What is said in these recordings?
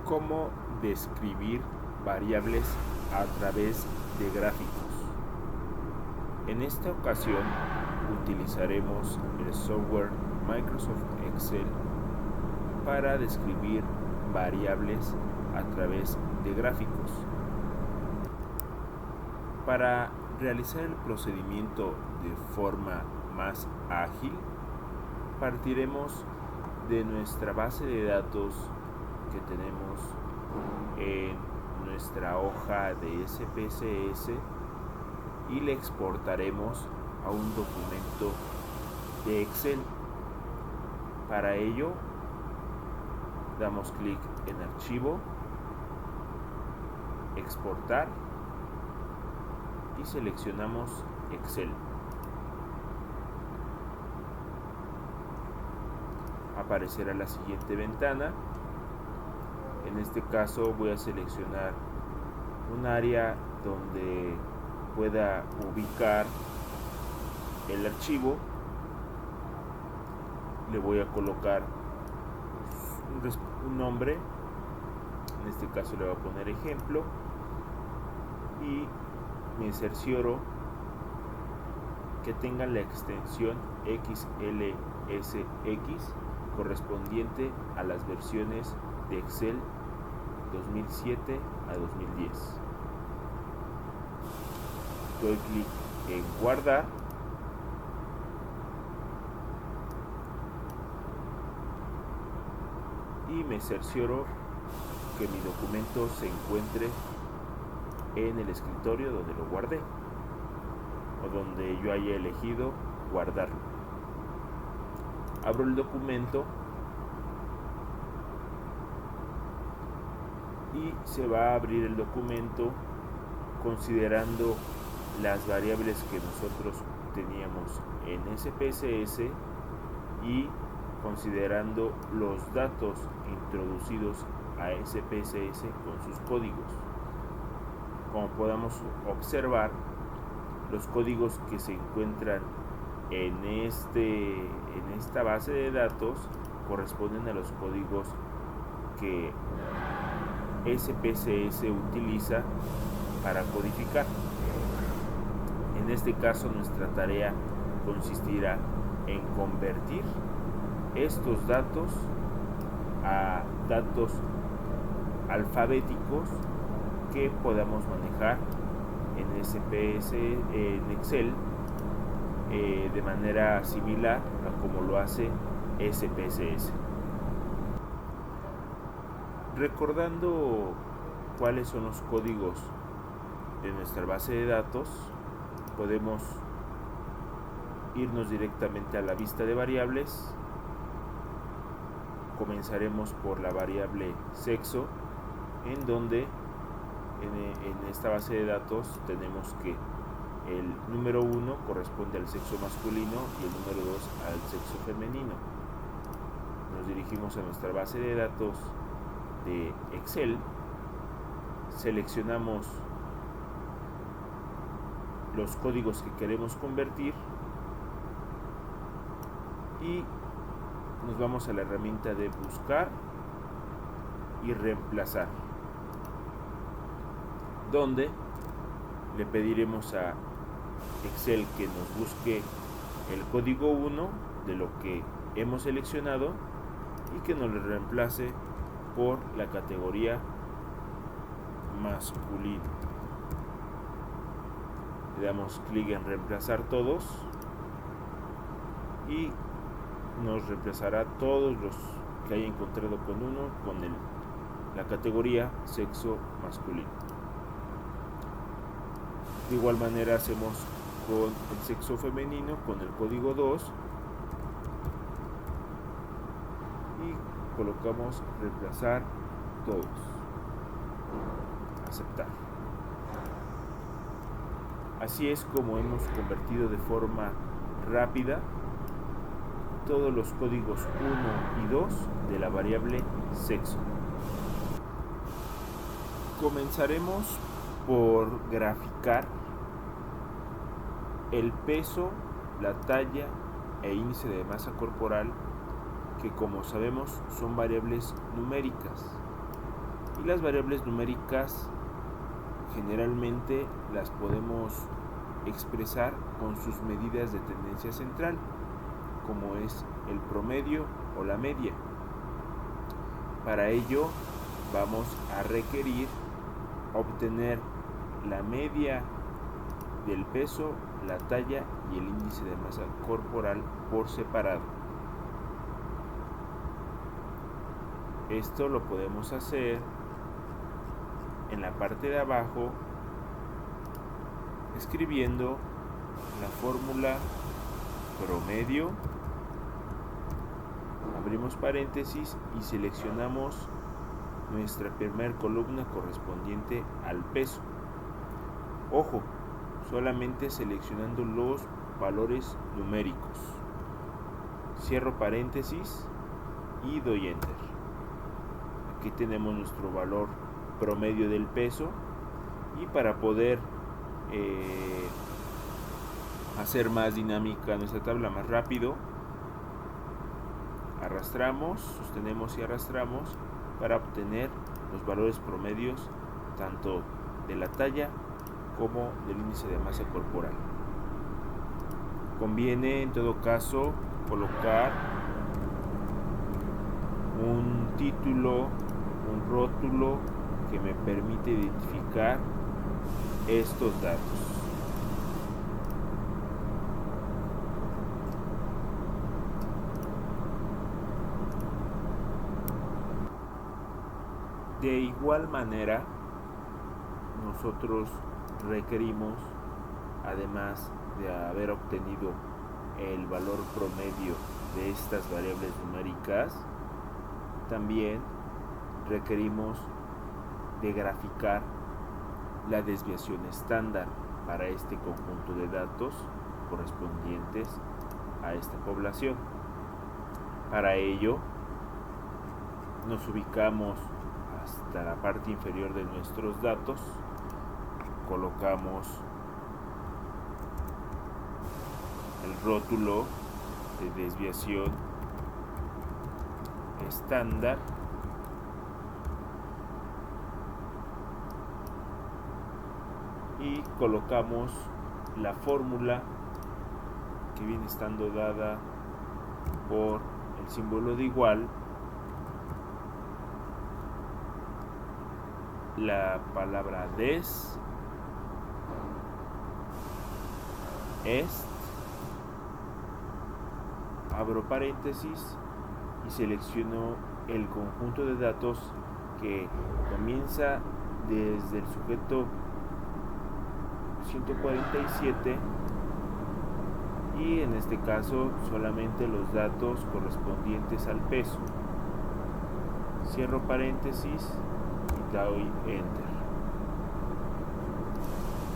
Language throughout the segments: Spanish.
cómo describir variables a través de gráficos. En esta ocasión utilizaremos el software Microsoft Excel para describir variables a través de gráficos. Para realizar el procedimiento de forma más ágil, partiremos de nuestra base de datos que tenemos en nuestra hoja de SPSS y le exportaremos a un documento de Excel. Para ello, damos clic en Archivo, Exportar y seleccionamos Excel. Aparecerá la siguiente ventana. En este caso voy a seleccionar un área donde pueda ubicar el archivo. Le voy a colocar un nombre, en este caso le voy a poner ejemplo, y me cercioro que tenga la extensión XLSX correspondiente a las versiones de Excel 2007 a 2010. Doy clic en guardar y me cercioro que mi documento se encuentre en el escritorio donde lo guardé o donde yo haya elegido guardarlo. Abro el documento y se va a abrir el documento considerando las variables que nosotros teníamos en SPSS y considerando los datos introducidos a SPSS con sus códigos. Como podamos observar, los códigos que se encuentran en esta base de datos corresponden a los códigos que SPSS utiliza para codificar. En este caso, nuestra tarea consistirá en convertir estos datos a datos alfabéticos que podamos manejar en en Excel de manera similar a como lo hace SPSS. Recordando cuáles son los códigos de nuestra base de datos, podemos irnos directamente a la vista de variables. Comenzaremos por la variable sexo, en donde en esta base de datos tenemos que el número 1 corresponde al sexo masculino y el número 2 al sexo femenino. Nos dirigimos a nuestra base de datos de Excel, seleccionamos los códigos que queremos convertir y nos vamos a la herramienta de buscar y reemplazar, donde le pediremos a Excel que nos busque el código 1 de lo que hemos seleccionado y que nos lo reemplace por la categoría masculino. Le damos clic en reemplazar todos y nos reemplazará todos los que haya encontrado con uno con la categoría sexo masculino. De igual manera hacemos con el sexo femenino con el código 2 y colocamos reemplazar todos, aceptar. Así es como hemos convertido de forma rápida todos los códigos 1 y 2 de la variable sexo. Comenzaremos por graficar el peso, la talla e índice de masa corporal, que como sabemos son variables numéricas. Y las variables numéricas generalmente las podemos expresar con sus medidas de tendencia central, como es el promedio o la media. Para ello vamos a requerir obtener la media del peso, la talla y el índice de masa corporal por separado. Esto lo podemos hacer en la parte de abajo escribiendo la fórmula promedio, abrimos paréntesis y seleccionamos nuestra primera columna correspondiente al peso. Ojo, solamente seleccionando los valores numéricos. Cierro paréntesis y doy enter. Aquí tenemos nuestro valor promedio del peso, y para poder hacer más dinámica nuestra tabla, más rápido, arrastramos, sostenemos y arrastramos para obtener los valores promedios tanto de la talla como del índice de masa corporal. Conviene en todo caso colocar un título, un rótulo que me permite identificar estos datos. De igual manera, nosotros requerimos, además de haber obtenido el valor promedio de estas variables numéricas, también requerimos de graficar la desviación estándar para este conjunto de datos correspondientes a esta población. Para ello, nos ubicamos hasta la parte inferior de nuestros datos, colocamos el rótulo de desviación estándar y colocamos la fórmula que viene estando dada por el símbolo de igual, la palabra des, est, abro paréntesis y selecciono el conjunto de datos que comienza desde el sujeto 147 y en este caso solamente los datos correspondientes al peso. Cierro paréntesis y doy enter.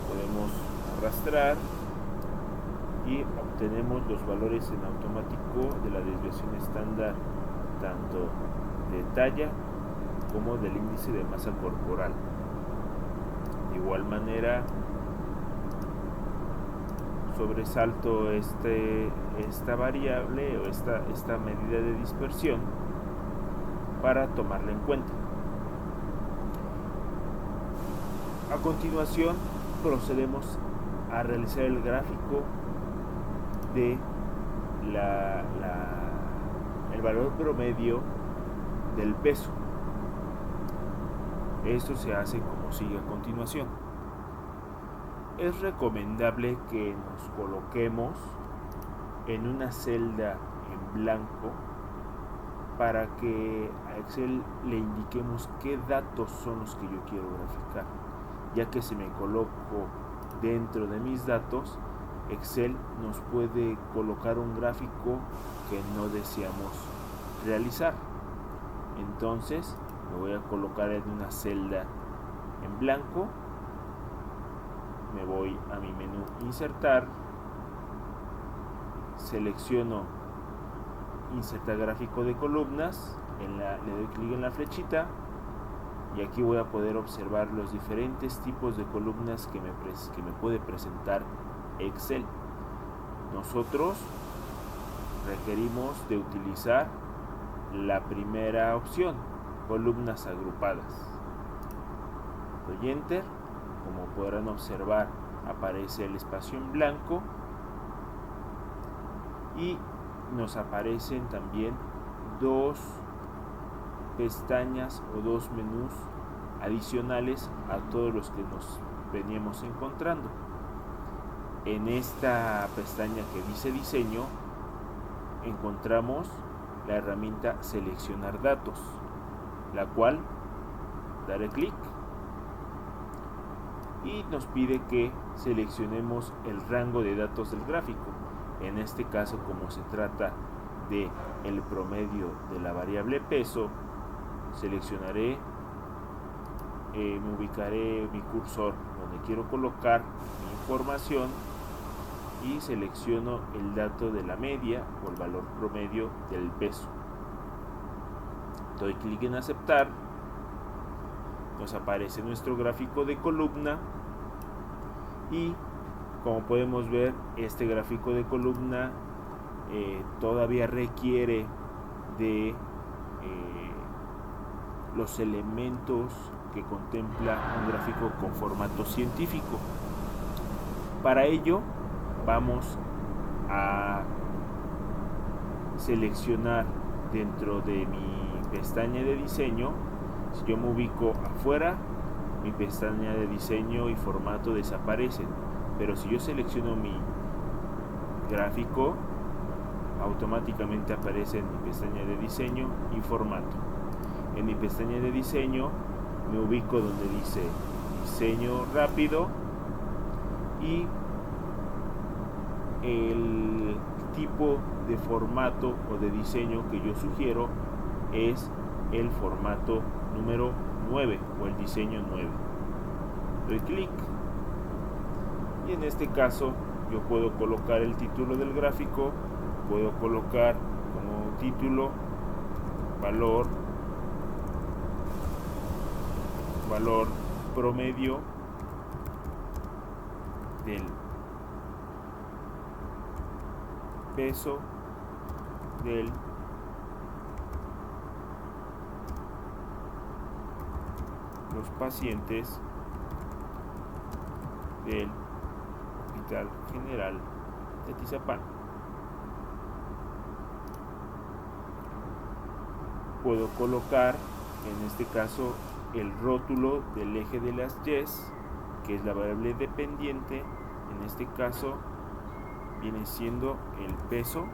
Podemos arrastrar y obtenemos los valores en automático de la desviación estándar tanto de talla como del índice de masa corporal. De igual manera, sobresalto esta variable o esta medida de dispersión para tomarla en cuenta. A continuación procedemos a realizar el gráfico de el valor promedio del peso. Esto se hace como sigue a continuación. Es recomendable que nos coloquemos en una celda en blanco para que a Excel le indiquemos qué datos son los que yo quiero graficar, ya que si me coloco dentro de mis datos, Excel nos puede colocar un gráfico que no deseamos realizar. Entonces me voy a colocar en una celda en blanco, me voy a mi menú insertar, selecciono insertar gráfico de columnas, le doy clic en la flechita y aquí voy a poder observar los diferentes tipos de columnas que me puede presentar Excel. Nosotros requerimos de utilizar la primera opción, columnas agrupadas. Doy Enter. Como podrán observar, aparece el espacio en blanco y nos aparecen también dos pestañas o dos menús adicionales a todos los que nos veníamos encontrando. En esta pestaña que dice diseño encontramos la herramienta seleccionar datos, la cual daré clic y nos pide que seleccionemos el rango de datos del gráfico. En este caso, como se trata de el promedio de la variable peso, seleccionaré, me ubicaré mi cursor donde quiero colocar mi información y selecciono el dato de la media o el valor promedio del peso. Doy clic en aceptar. Nos aparece nuestro gráfico de columna y como podemos ver, este gráfico de columna todavía requiere de los elementos que contempla un gráfico con formato científico. Para ello vamos a seleccionar dentro de mi pestaña de diseño. Si yo me ubico afuera, mi pestaña de diseño y formato desaparecen, pero si yo selecciono mi gráfico, automáticamente aparece en mi pestaña de diseño y formato. En mi pestaña de diseño me ubico donde dice diseño rápido y el tipo de formato o de diseño que yo sugiero es el formato número 9 o el diseño 9. Doy clic y en este caso yo puedo colocar el título del gráfico, puedo colocar como título valor promedio del peso del los pacientes del Hospital General de Atizapán. Puedo colocar en este caso el rótulo del eje de las Ys, que es la variable dependiente. En este caso viene siendo el peso,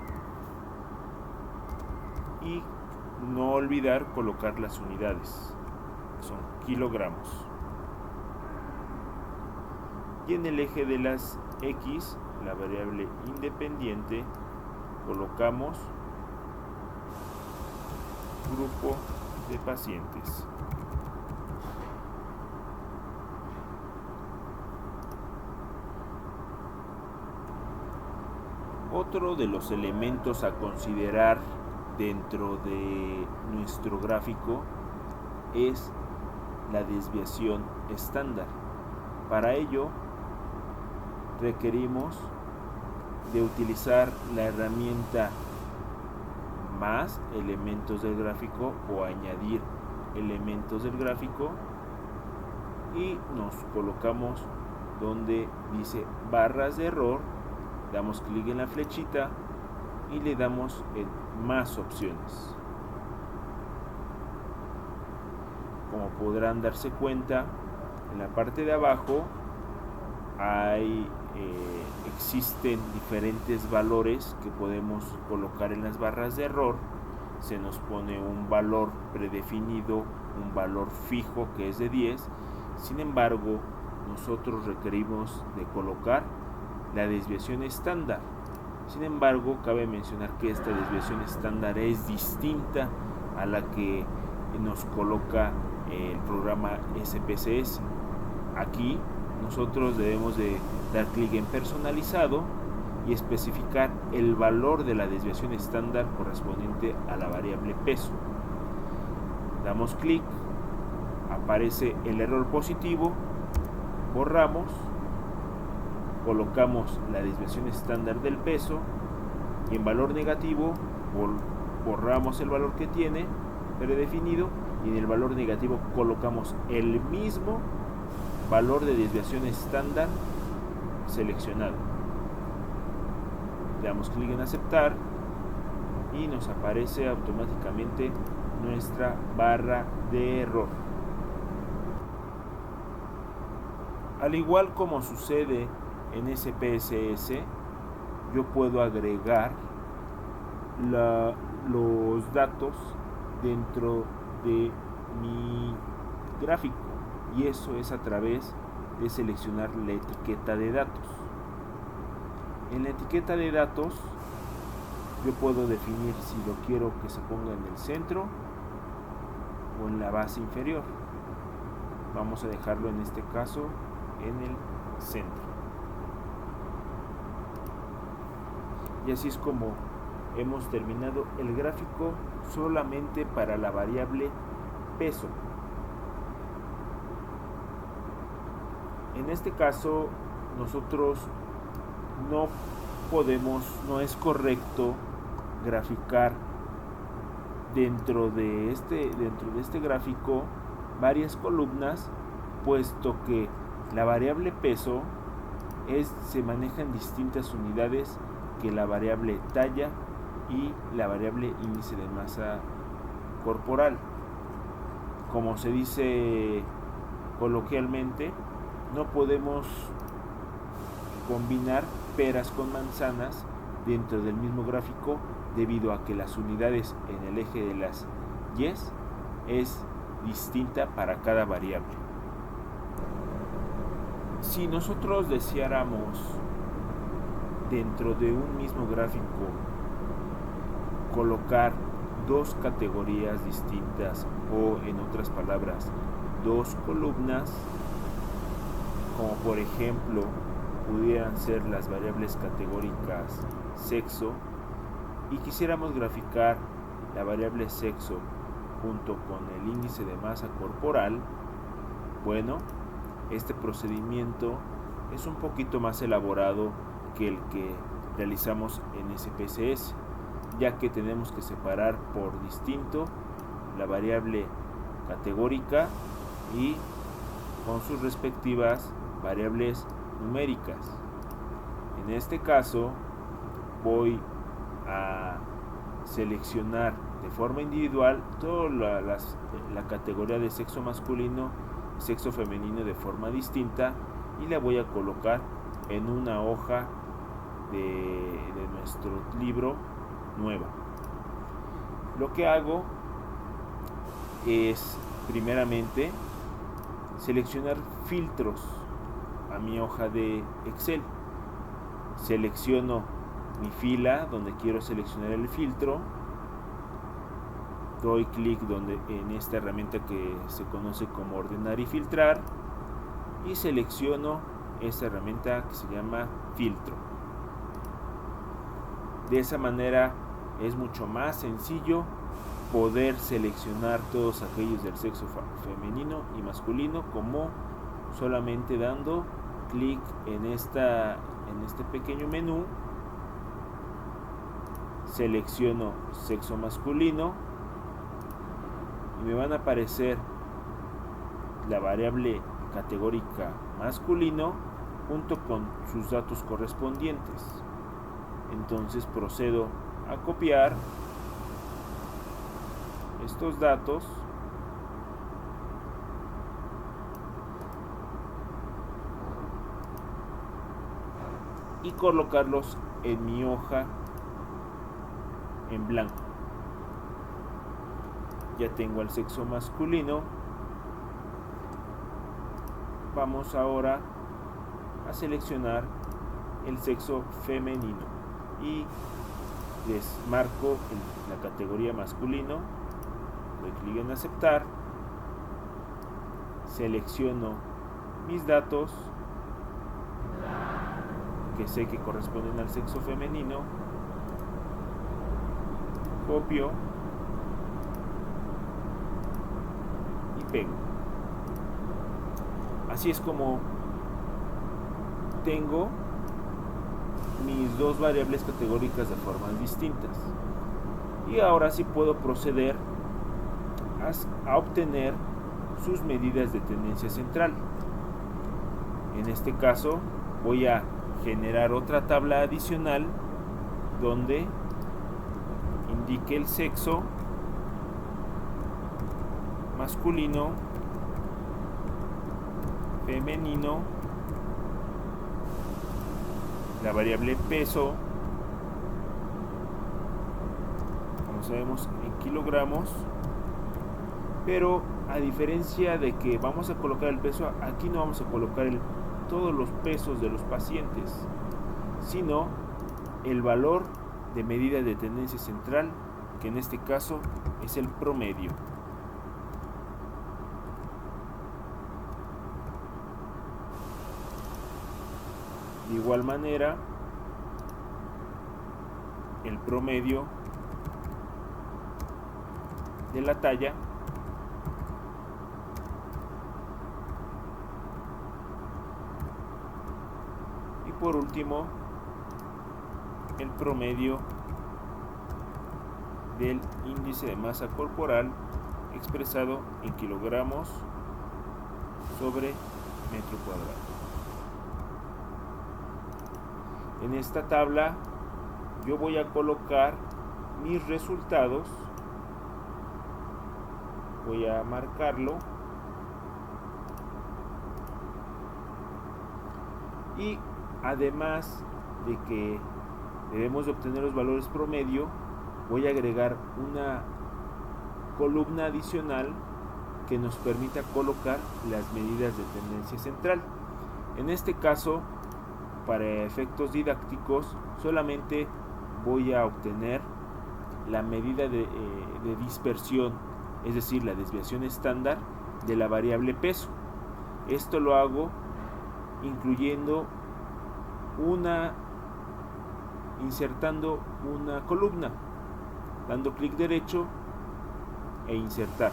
y no olvidar colocar las unidades, son kilogramos. Y en el eje de las X, la variable independiente, colocamos grupo de pacientes. Otro de los elementos a considerar dentro de nuestro gráfico es la desviación estándar. Para ello requerimos de utilizar la herramienta más elementos del gráfico o añadir elementos del gráfico y nos colocamos donde dice barras de error, damos clic en la flechita y le damos en más opciones. Como podrán darse cuenta, en la parte de abajo existen diferentes valores que podemos colocar en las barras de error. Se nos pone un valor predefinido, un valor fijo que es de 10. Sin embargo, nosotros requerimos de colocar la desviación estándar. Sin embargo, cabe mencionar que esta desviación estándar es distinta a la que nos coloca el programa SPSS. Aquí nosotros debemos de dar clic en personalizado y especificar el valor de la desviación estándar correspondiente a la variable peso. Damos clic, aparece el error positivo, borramos, colocamos la desviación estándar del peso y en valor negativo borramos el valor que tiene predefinido y en el valor negativo colocamos el mismo valor de desviación estándar seleccionado. Le damos clic en aceptar y nos aparece automáticamente nuestra barra de error. Al igual como sucede en SPSS, yo puedo agregar los datos dentro de mi gráfico, y eso es a través de seleccionar la etiqueta de datos. En la etiqueta de datos yo puedo definir si lo quiero que se ponga en el centro o en la base inferior. Vamos a dejarlo en este caso en el centro. Y así es como hemos terminado el gráfico solamente para la variable peso. En este caso nosotros no es correcto graficar dentro de este gráfico varias columnas, puesto que la variable peso se maneja en distintas unidades que la variable talla y la variable índice de masa corporal. Como se dice coloquialmente, no podemos combinar peras con manzanas dentro del mismo gráfico, debido a que las unidades en el eje de las Y's es distinta para cada variable. Si nosotros deseáramos dentro de un mismo gráfico colocar dos categorías distintas, o en otras palabras, dos columnas, como por ejemplo pudieran ser las variables categóricas sexo, y quisiéramos graficar la variable sexo junto con el índice de masa corporal, bueno, este procedimiento es un poquito más elaborado que el que realizamos en SPSS, ya que tenemos que separar por distinto la variable categórica y con sus respectivas variables numéricas. En este caso voy a seleccionar de forma individual toda la categoría de sexo masculino y sexo femenino de forma distinta, y la voy a colocar en una hoja de nuestro libro nueva. Lo que hago es primeramente seleccionar filtros a mi hoja de Excel. Selecciono mi fila donde quiero seleccionar el filtro, doy clic en esta herramienta que se conoce como ordenar y filtrar, y selecciono esta herramienta que se llama filtro. De esa manera es mucho más sencillo poder seleccionar todos aquellos del sexo femenino y masculino, como solamente dando clic en este pequeño menú. Selecciono sexo masculino y me van a aparecer la variable categórica masculino junto con sus datos correspondientes. Entonces procedo a copiar estos datos y colocarlos en mi hoja en blanco. Ya tengo el sexo masculino. Vamos ahora a seleccionar el sexo femenino y les marco la categoría masculino. Doy clic en aceptar, selecciono mis datos que sé que corresponden al sexo femenino, copio y pego. Así es como tengo mis dos variables categóricas de formas distintas. Y ahora sí puedo proceder a obtener sus medidas de tendencia central. En este caso voy a generar otra tabla adicional donde indique el sexo masculino, femenino, la variable peso, como sabemos en kilogramos, pero a diferencia de que vamos a colocar el peso, aquí no vamos a colocar todos los pesos de los pacientes, sino el valor de medida de tendencia central, que en este caso es el promedio. De igual manera, el promedio de la talla y por último el promedio del índice de masa corporal expresado en kilogramos sobre metro cuadrado. En esta tabla yo voy a colocar mis resultados, voy a marcarlo y además de que debemos de obtener los valores promedio, voy a agregar una columna adicional que nos permita colocar las medidas de tendencia central. En este caso, para efectos didácticos, solamente voy a obtener la medida de dispersión, es decir, la desviación estándar de la variable peso. Esto lo hago insertando una columna, dando clic derecho e insertar.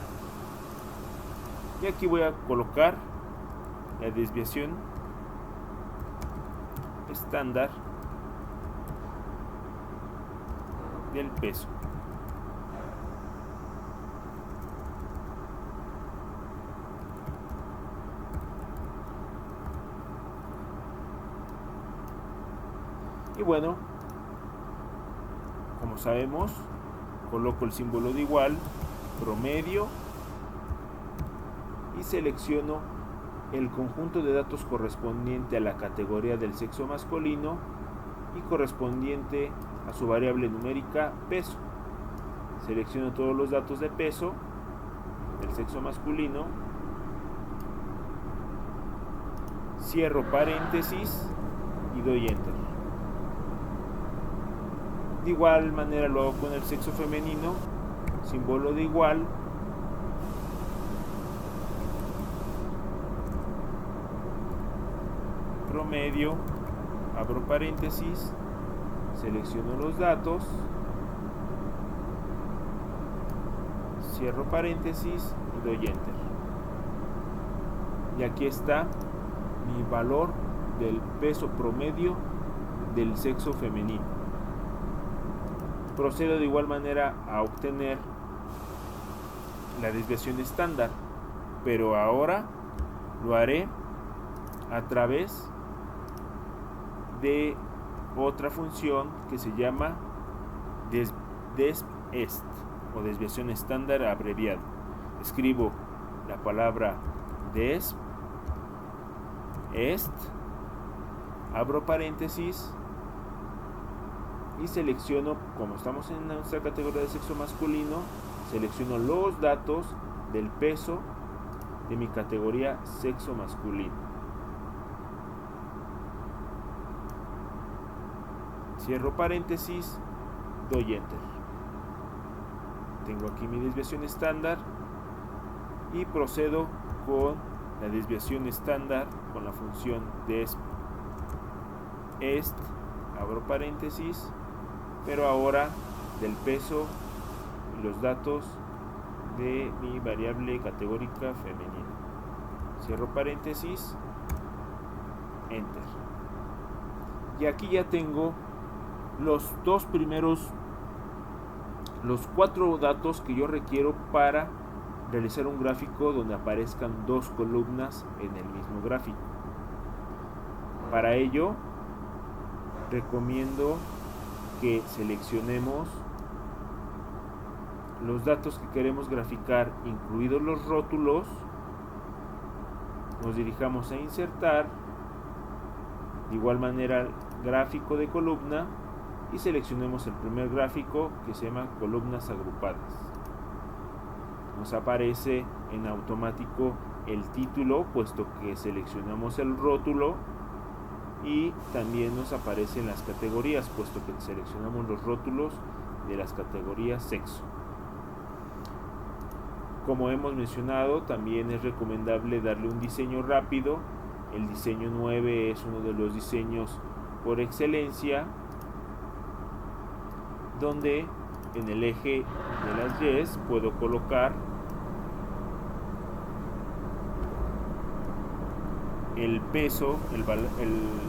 Y aquí voy a colocar la desviación estándar del peso. Y bueno, como sabemos, coloco el símbolo de igual, promedio, y selecciono el conjunto de datos correspondiente a la categoría del sexo masculino y correspondiente a su variable numérica peso. Selecciono todos los datos de peso del sexo masculino, cierro paréntesis y doy enter. De igual manera lo hago con el sexo femenino, símbolo de igual, promedio, abro paréntesis, selecciono los datos, cierro paréntesis y doy enter. Y aquí está mi valor del peso promedio del sexo femenino. Procedo de igual manera a obtener la desviación estándar, pero ahora lo haré a través de otra función que se llama DESP-EST o desviación estándar abreviado. Escribo la palabra DESP-EST, abro paréntesis y selecciono, como estamos en nuestra categoría de sexo masculino, selecciono los datos del peso de mi categoría sexo masculino. Cierro paréntesis, doy enter. Tengo aquí mi desviación estándar y procedo con la desviación estándar con la función DESP-EST, abro paréntesis, pero ahora del peso y los datos de mi variable categórica femenina. Cierro paréntesis, enter. Y aquí ya tengo los cuatro datos que yo requiero para realizar un gráfico donde aparezcan dos columnas en el mismo gráfico. Para ello, recomiendo que seleccionemos los datos que queremos graficar, incluidos los rótulos. Nos dirijamos a insertar, de igual manera gráfico de columna, y seleccionemos el primer gráfico, que se llama columnas agrupadas. Nos aparece en automático el título, puesto que seleccionamos el rótulo, y también nos aparecen las categorías, puesto que seleccionamos los rótulos de las categorías sexo. Como hemos mencionado, también es recomendable darle un diseño rápido. El diseño 9 es uno de los diseños por excelencia, donde en el eje de las Ys puedo colocar el peso, el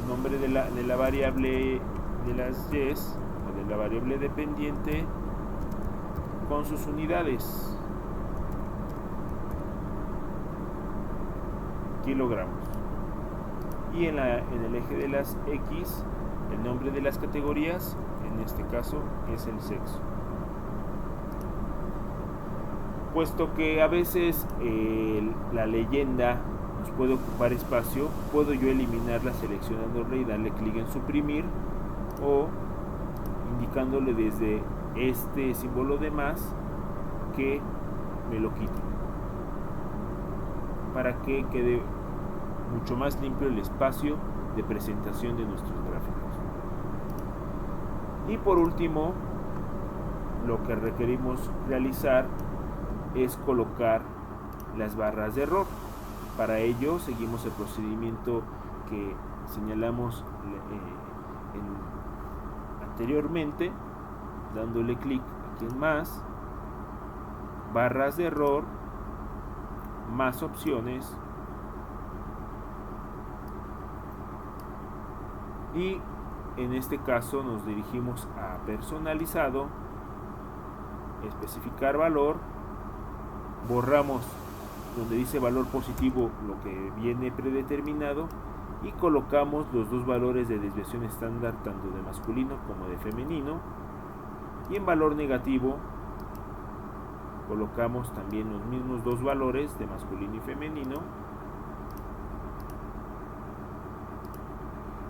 nombre de la variable de las Ys, o de la variable dependiente, con sus unidades, kilogramos. Y en el eje de las X, el nombre de las categorías, en este caso es el sexo. Puesto que a veces la leyenda nos puede ocupar espacio, puedo yo eliminarla seleccionándole y darle clic en suprimir, o indicándole desde este símbolo de más que me lo quite, para que quede mucho más limpio el espacio de presentación de nuestros gráficos. Y por último, lo que requerimos realizar es colocar las barras de error. Para ello seguimos el procedimiento que señalamos anteriormente, dándole clic aquí en más, barras de error, más opciones, y en este caso nos dirigimos a personalizado, especificar valor, borramos donde dice valor positivo lo que viene predeterminado, y colocamos los dos valores de desviación estándar, tanto de masculino como de femenino, y en valor negativo colocamos también los mismos dos valores de masculino y femenino,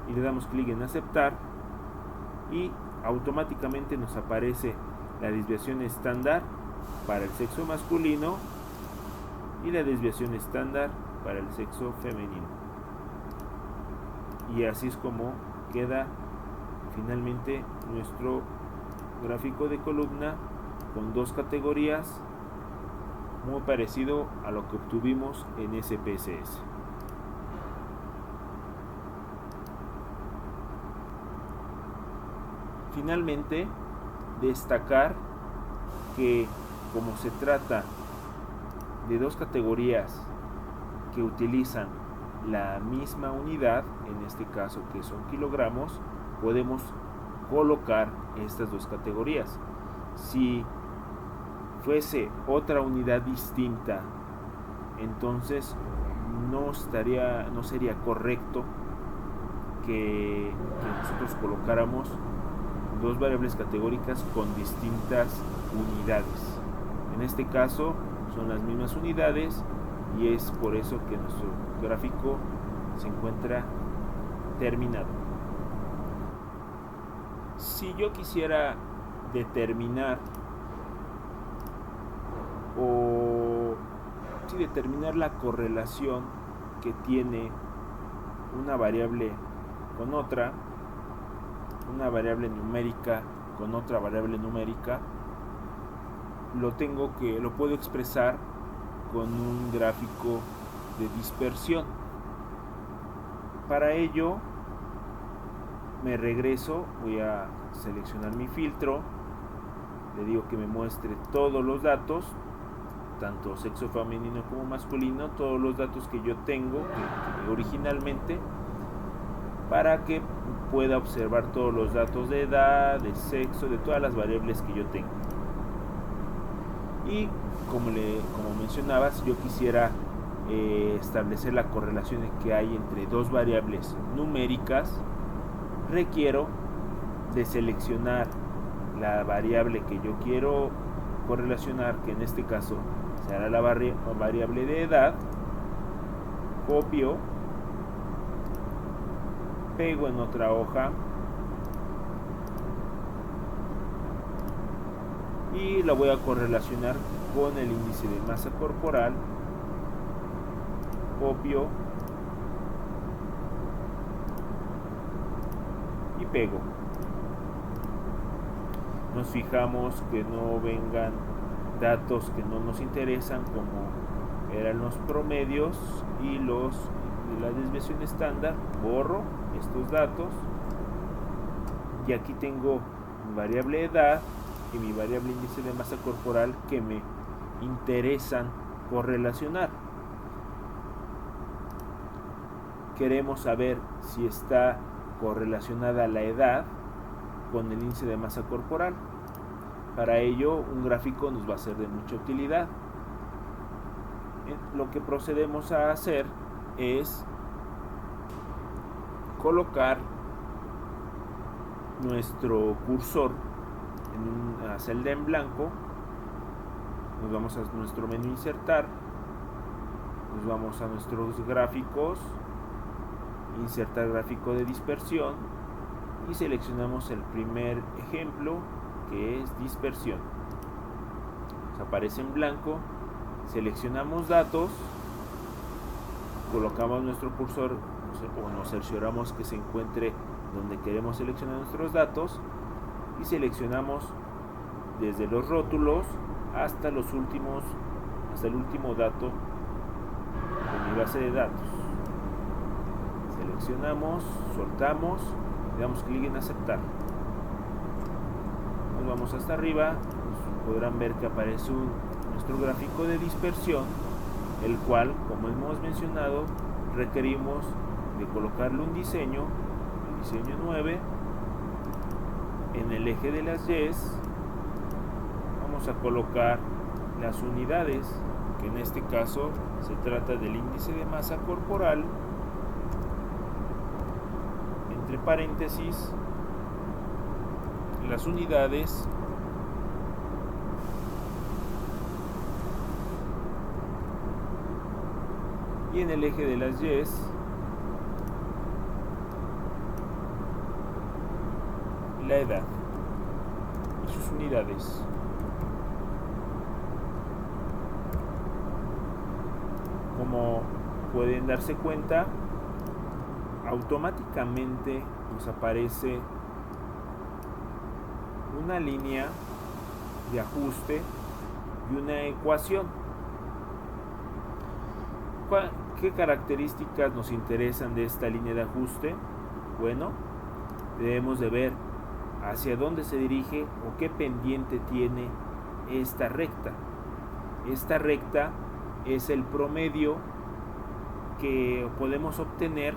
y le damos clic en aceptar, y automáticamente nos aparece la desviación estándar para el sexo masculino y la desviación estándar para el sexo femenino. Y así es como queda finalmente nuestro gráfico de columna, con dos categorías, muy parecido a lo que obtuvimos en SPSS. Finalmente, destacar que como se trata de dos categorías que utilizan la misma unidad, en este caso que son kilogramos, podemos colocar estas dos categorías. Si fuese otra unidad distinta, entonces no sería correcto que nosotros colocáramos dos variables categóricas con distintas unidades. En este caso son las mismas unidades, y es por eso que nuestro gráfico se encuentra terminado. Si yo quisiera determinar determinar la correlación que tiene una variable con otra, una variable numérica con otra variable numérica, lo puedo expresar con un gráfico de dispersión. Para ello me regreso, voy a seleccionar mi filtro, le digo que me muestre todos los datos, tanto sexo femenino como masculino, todos los datos que yo tengo originalmente, para que pueda observar todos los datos de edad, de sexo, de todas las variables que yo tengo. Y como mencionaba, si yo quisiera establecer la correlación que hay entre dos variables numéricas, requiero de seleccionar la variable que yo quiero correlacionar, que en este caso será la variable de edad, copio, pego en otra hoja y la voy a correlacionar con el índice de masa corporal, copio y pego. Nos fijamos que no vengan datos que no nos interesan, como eran los promedios y la desviación estándar. Borro estos datos y aquí tengo mi variable edad y mi variable índice de masa corporal que me interesan correlacionar. Queremos saber si está correlacionada la edad con el índice de masa corporal. Para ello, un gráfico nos va a ser de mucha utilidad. Lo que procedemos a hacer es colocar nuestro cursor en una celda en blanco. Nos vamos a nuestro menú insertar, nos vamos a nuestros gráficos, insertar gráfico de dispersión y seleccionamos el primer ejemplo, que es dispersión. Nos aparece en blanco, seleccionamos datos, colocamos nuestro cursor o nos cercioramos que se encuentre donde queremos seleccionar nuestros datos y seleccionamos desde los rótulos hasta el último dato de mi base de datos. Seleccionamos, soltamos, le damos clic en aceptar. Nos vamos hasta arriba, podrán ver que aparece nuestro gráfico de dispersión, el cual, como hemos mencionado, requerimos de colocarle un diseño, el diseño 9, en el eje de las Y's. Vamos a colocar las unidades, que en este caso se trata del índice de masa corporal, entre paréntesis, las unidades y en el eje de las Y's la edad y sus unidades. Como pueden darse cuenta, automáticamente nos aparece una línea de ajuste y una ecuación. ¿Qué características nos interesan de esta línea de ajuste? Bueno, debemos de ver hacia dónde se dirige o qué pendiente tiene esta recta. Esta recta es el promedio que podemos obtener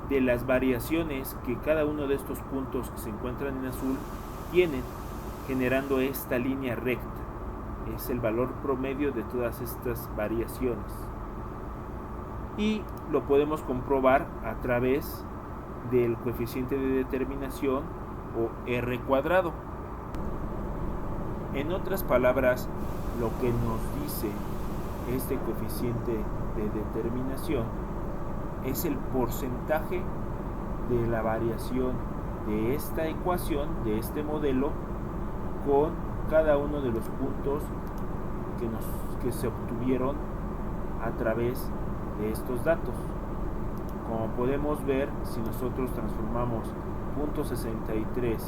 de las variaciones que cada uno de estos puntos que se encuentran en azul tienen, generando esta línea recta. Es el valor promedio de todas estas variaciones y lo podemos comprobar a través del coeficiente de determinación o R cuadrado. En otras palabras, lo que nos dice este coeficiente de determinación es el porcentaje de la variación de esta ecuación, de este modelo, con cada uno de los puntos que se obtuvieron a través de estos datos. Como podemos ver, si nosotros transformamos 0.63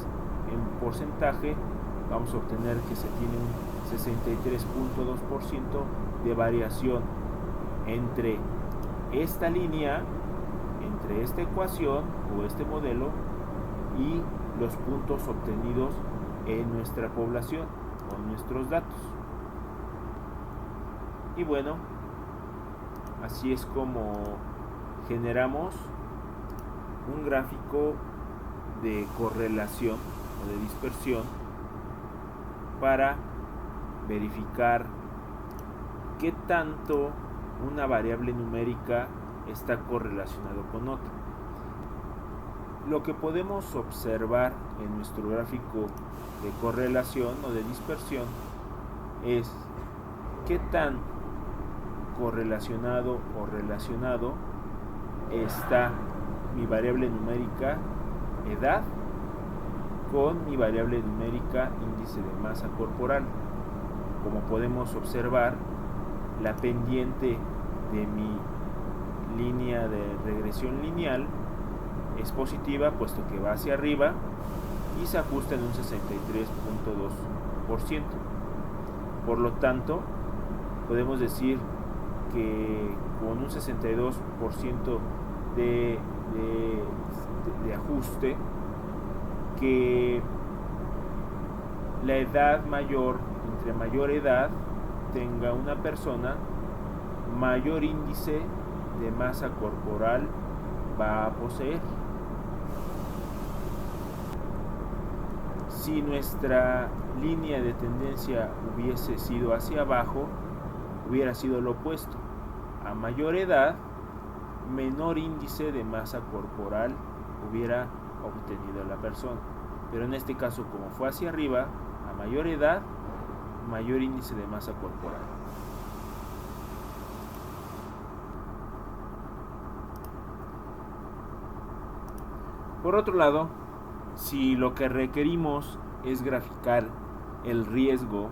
en porcentaje, vamos a obtener que se tiene un 63.2% de variación entre esta línea, entre esta ecuación o este modelo y los puntos obtenidos en nuestra población o en nuestros datos. Y bueno, así es como generamos un gráfico de correlación o de dispersión para verificar qué tanto una variable numérica está correlacionado con otra. Lo que podemos observar en nuestro gráfico de correlación o de dispersión es qué tan correlacionado o relacionado está mi variable numérica edad con mi variable numérica índice de masa corporal. Como podemos observar, la pendiente de mi línea de regresión lineal es positiva, puesto que va hacia arriba y se ajusta en un 63.2%. Por lo tanto, podemos decir que con un 62% de ajuste, que la edad mayor, entre mayor edad tenga una persona, mayor índice de masa corporal va a poseer. Si nuestra línea de tendencia hubiese sido hacia abajo, hubiera sido lo opuesto. A mayor edad, menor índice de masa corporal hubiera obtenido la persona. Pero en este caso, como fue hacia arriba, a mayor edad, mayor índice de masa corporal. Por otro lado, si lo que requerimos es graficar el riesgo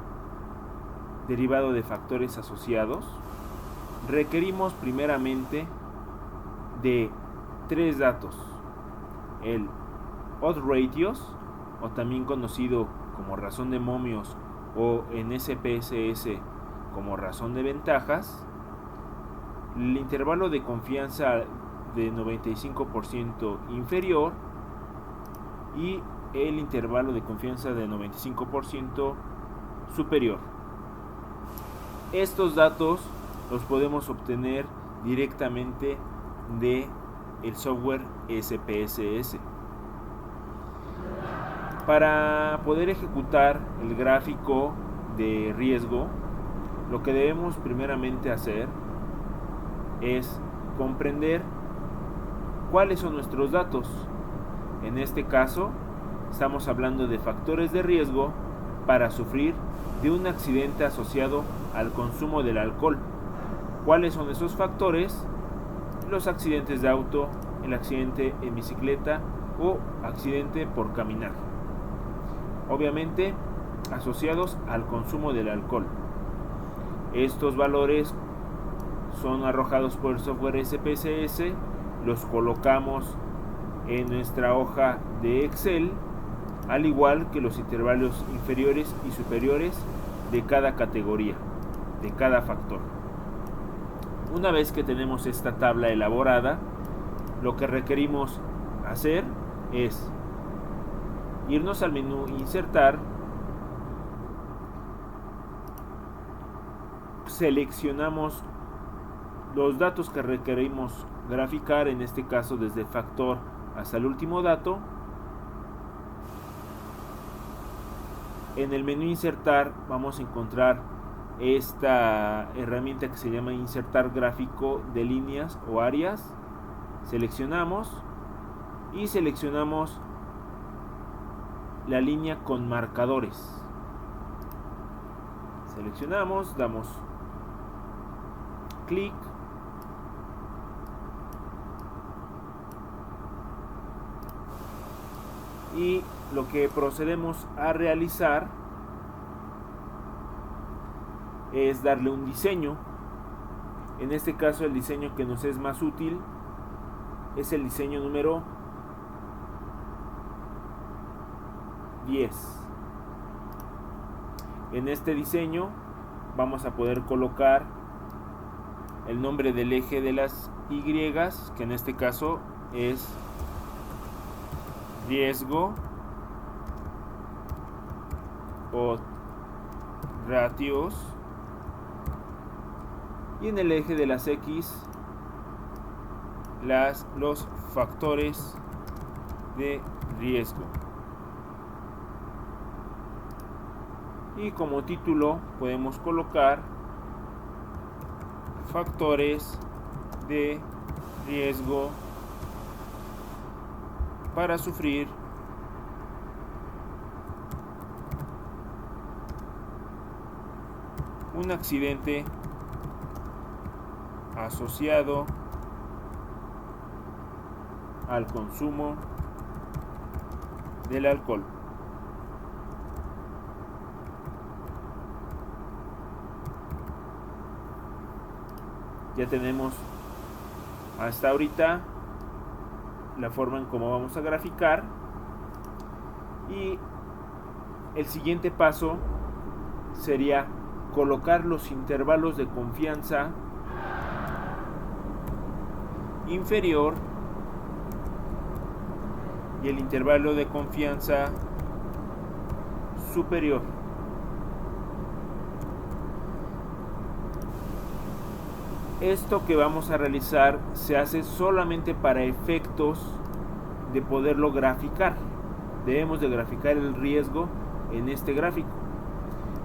derivado de factores asociados, requerimos primeramente de tres datos: el odds ratios, o también conocido como razón de momios, o en SPSS como razón de ventajas, el intervalo de confianza de 95% inferior y el intervalo de confianza de 95% superior. Estos datos los podemos obtener directamente de el software SPSS. Para poder ejecutar el gráfico de riesgo, lo que debemos primeramente hacer es comprender cuáles son nuestros datos. En este caso, estamos hablando de factores de riesgo para sufrir de un accidente asociado al consumo del alcohol. ¿Cuáles son esos factores? Los accidentes de auto, el accidente en bicicleta o accidente por caminar. Obviamente, asociados al consumo del alcohol. Estos valores son arrojados por el software SPSS, los colocamos en nuestra hoja de Excel, al igual que los intervalos inferiores y superiores de cada categoría, de cada factor. Una vez que tenemos esta tabla elaborada, lo que requerimos hacer es irnos al menú Insertar, seleccionamos los datos que requerimos graficar, en este caso desde el factor hasta el último dato. En el menú Insertar vamos a encontrar esta herramienta que se llama Insertar gráfico de líneas o áreas. Seleccionamos y seleccionamos la línea con marcadores. Seleccionamos, damos clic y lo que procedemos a realizar es darle un diseño. En este caso, el diseño que nos es más útil es el diseño número 10. En este diseño vamos a poder colocar el nombre del eje de las Y, que en este caso es riesgo o ratios, y en el eje de las X los factores de riesgo. Y como título podemos colocar factores de riesgo para sufrir un accidente asociado al consumo del alcohol. Ya tenemos hasta ahorita la forma en cómo vamos a graficar, y el siguiente paso sería colocar los intervalos de confianza inferior y el intervalo de confianza superior. Esto que vamos a realizar se hace solamente para efectos de poderlo graficar. Debemos de graficar el riesgo en este gráfico.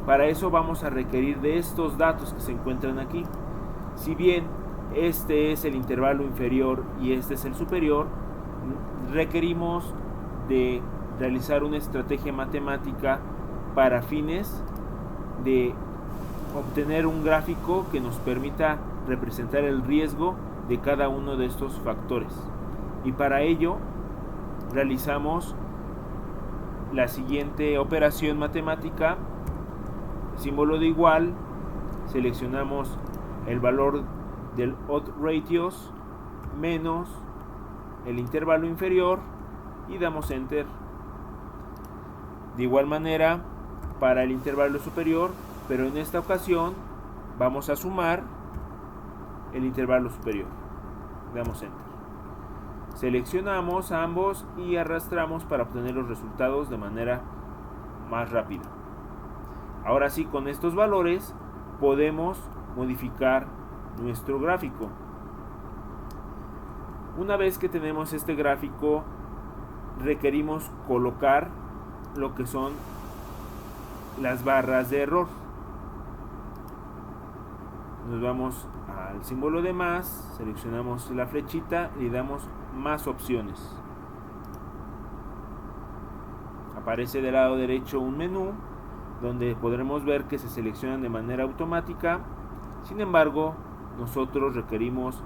Para eso vamos a requerir de estos datos que se encuentran aquí. Si bien este es el intervalo inferior y este es el superior, requerimos de realizar una estrategia matemática para fines de obtener un gráfico que nos permita representar el riesgo de cada uno de estos factores. Y para ello realizamos la siguiente operación matemática: símbolo de igual, seleccionamos el valor del odd ratios menos el intervalo inferior y damos enter. De igual manera para el intervalo superior, pero en esta ocasión vamos a sumar el intervalo superior. Damos enter. Seleccionamos ambos y arrastramos para obtener los resultados de manera más rápida. Ahora sí, con estos valores podemos modificar nuestro gráfico. Una vez que tenemos este gráfico, requerimos colocar lo que son las barras de error. Nos vamos al símbolo de más, seleccionamos la flechita y damos más opciones. Aparece del lado derecho un menú donde podremos ver que se seleccionan de manera automática. Sin embargo, nosotros requerimos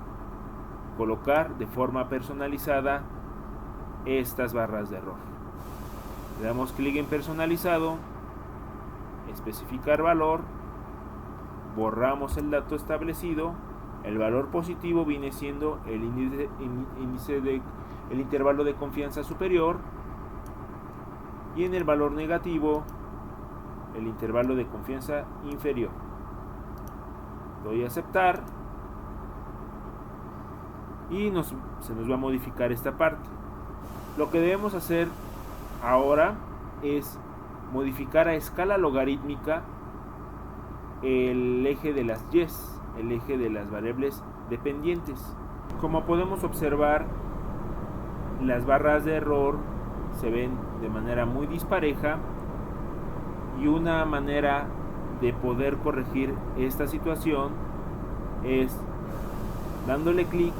colocar de forma personalizada estas barras de error. Le damos clic en personalizado, especificar valor, borramos el dato establecido. El valor positivo viene siendo el el intervalo de confianza superior, y en el valor negativo el intervalo de confianza inferior. Doy a aceptar y se nos va a modificar esta parte. Lo que debemos hacer ahora es modificar a escala logarítmica el eje de las Y's, el eje de las variables dependientes. Como podemos observar, las barras de error se ven de manera muy dispareja, y una manera de poder corregir esta situación es dándole clic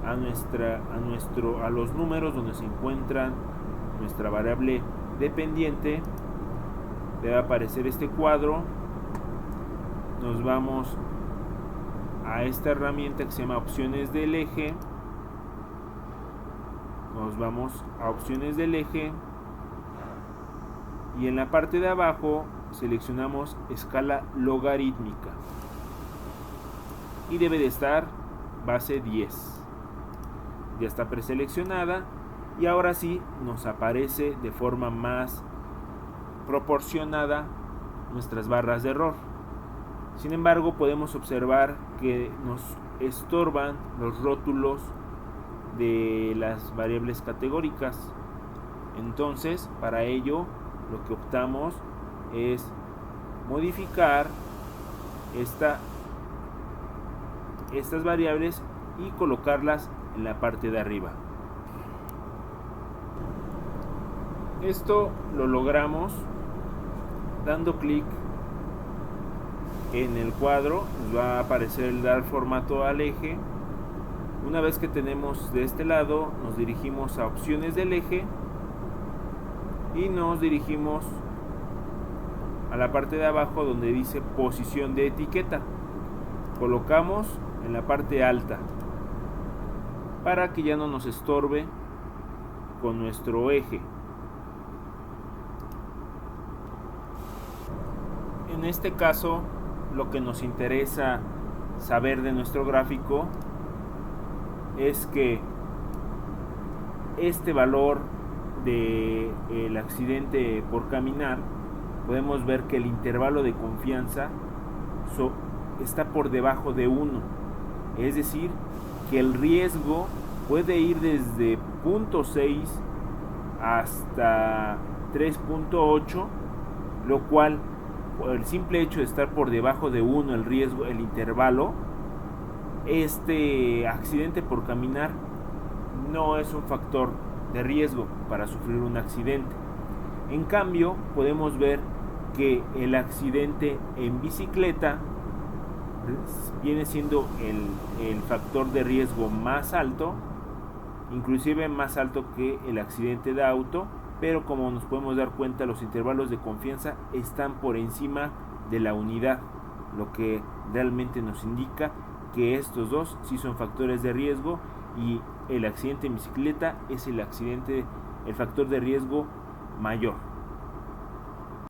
a los números donde se encuentran nuestra variable dependiente. Debe aparecer este cuadro. Nos vamos a esta herramienta que se llama opciones del eje. Nos vamos a opciones del eje y en la parte de abajo seleccionamos escala logarítmica y debe de estar base 10. Ya está preseleccionada y ahora sí nos aparece de forma más proporcionada nuestras barras de error. Sin embargo, podemos observar que nos estorban los rótulos de las variables categóricas. Entonces, para ello lo que optamos es modificar estas variables y colocarlas en la parte de arriba. Esto lo logramos dando clic en el cuadro nos va a aparecer el dar formato al eje. Una vez que tenemos de este lado, nos dirigimos a opciones del eje y nos dirigimos a la parte de abajo donde dice posición de etiqueta. Colocamos en la parte alta para que ya no nos estorbe con nuestro eje. En este caso, lo que nos interesa saber de nuestro gráfico es que este valor del accidente por caminar, podemos ver que el intervalo de confianza está por debajo de 1, es decir, que el riesgo puede ir desde 0.6 hasta 3.8, lo cual, por el simple hecho de estar por debajo de 1 el riesgo, el intervalo, este accidente por caminar no es un factor de riesgo para sufrir un accidente. En cambio, podemos ver que el accidente en bicicleta viene siendo el factor de riesgo más alto, inclusive más alto que el accidente de auto, pero como nos podemos dar cuenta, los intervalos de confianza están por encima de la unidad, lo que realmente nos indica que estos dos sí son factores de riesgo y el accidente en bicicleta es el factor de riesgo mayor.